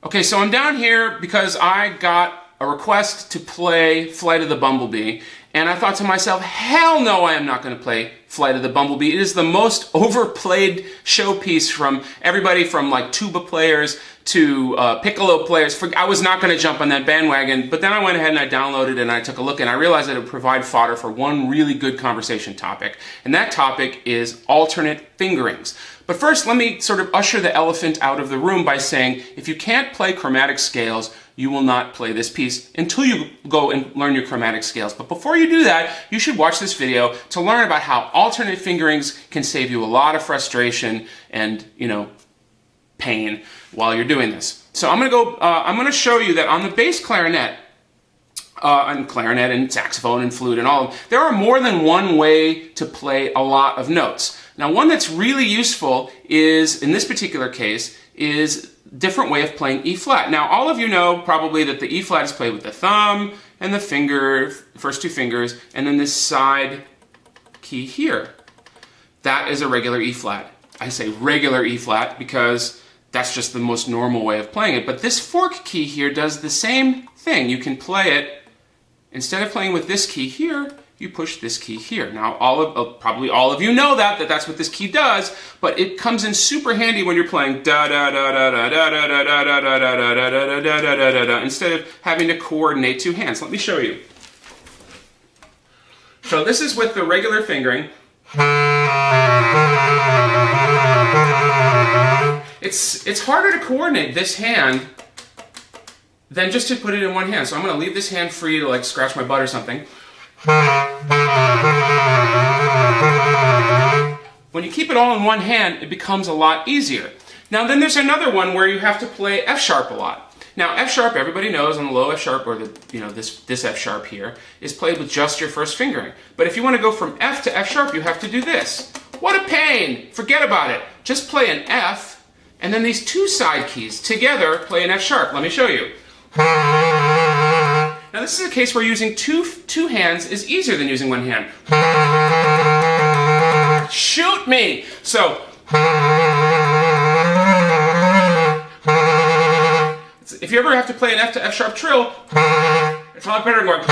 Okay, so I'm down here because I got a request to play Flight of the Bumblebee, and I thought to myself, hell no, I am not going to play Flight of the Bumblebee. It is the most overplayed showpiece from everybody from like tuba players to piccolo players. I was not going to jump on that bandwagon, but then I went ahead and I downloaded it and I took a look and I realized that it would provide fodder for one really good conversation topic, and that topic is alternate fingerings. But first, let me sort of usher the elephant out of the room by saying, if you can't play chromatic scales, you will not play this piece until you go and learn your chromatic scales. But before you do that, you should watch this video to learn about how alternate fingerings can save you a lot of frustration and, pain while you're doing this. So I'm going to show you that on the bass clarinet, and saxophone and flute and all, there are more than one way to play a lot of notes. Now, one that's really useful is, in this particular case, is different way of playing E flat. Now, all of you know probably that the E flat is played with the thumb and the finger, first two fingers, and then this side key here. That is a regular E flat. I say regular E flat because that's just the most normal way of playing it. But this fork key here does the same thing. You can play it, instead of playing with this key here, you push this key here. Now, probably all of you know that's what this key does, but it comes in super handy when you're playing da da da da da da da da da da da da da da da da da da instead of having to coordinate two hands. Let me show you. So this is with the regular fingering. It's harder to coordinate this hand than just to put it in one hand. So I'm going to leave this hand free to like scratch my butt or something. When you keep it all in one hand, it becomes a lot easier. Now then there's another one where you have to play F sharp a lot. Now F sharp, everybody knows, on the low F sharp, or this F sharp here, is played with just your first fingering. But if you want to go from F to F sharp, you have to do this. What a pain! Forget about it. Just play an F, and then these two side keys together play an F sharp. Let me show you. Now this is a case where using two hands is easier than using one hand. Shoot me! So, if you ever have to play an F to F sharp trill, it's a lot better than going.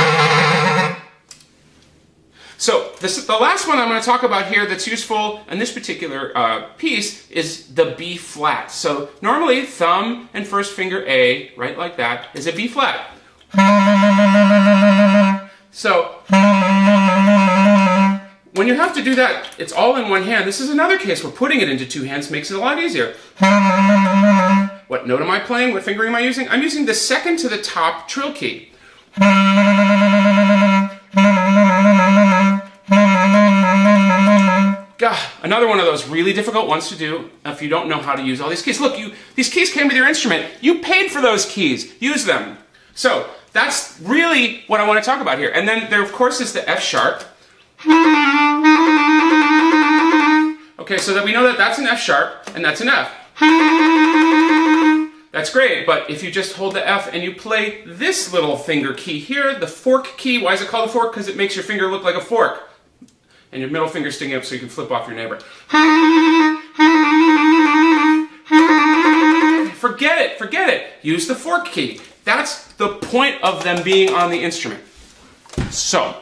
So, the last one I'm going to talk about here that's useful in this particular piece is the B flat. So, normally thumb and first finger A, right like that, is a B flat. So, when you have to do that, it's all in one hand. This is another case where putting it into two hands makes it a lot easier. What note am I playing? What fingering am I using? I'm using the second to the top trill key. God, another one of those really difficult ones to do if you don't know how to use all these keys. Look, these keys came with your instrument. You paid for those keys. Use them. So, that's really what I want to talk about here. And then there, of course, is the F sharp. Okay, so that we know that that's an F sharp and that's an F. That's great, but if you just hold the F and you play this little finger key here, the fork key, why is it called a fork? Because it makes your finger look like a fork. And your middle finger sticking up so you can flip off your neighbor. Forget it. Use the fork key. That's the point of them being on the instrument. So,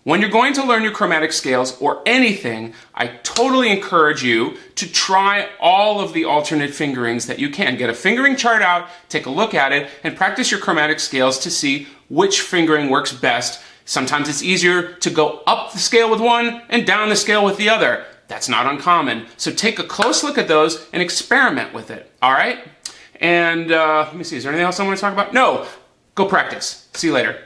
when you're going to learn your chromatic scales or anything, I totally encourage you to try all of the alternate fingerings that you can. Get a fingering chart out, take a look at it, and practice your chromatic scales to see which fingering works best. Sometimes it's easier to go up the scale with one and down the scale with the other. That's not uncommon. So take a close look at those and experiment with it, all right? And let me see, is there anything else I want to talk about? No, go practice. See you later.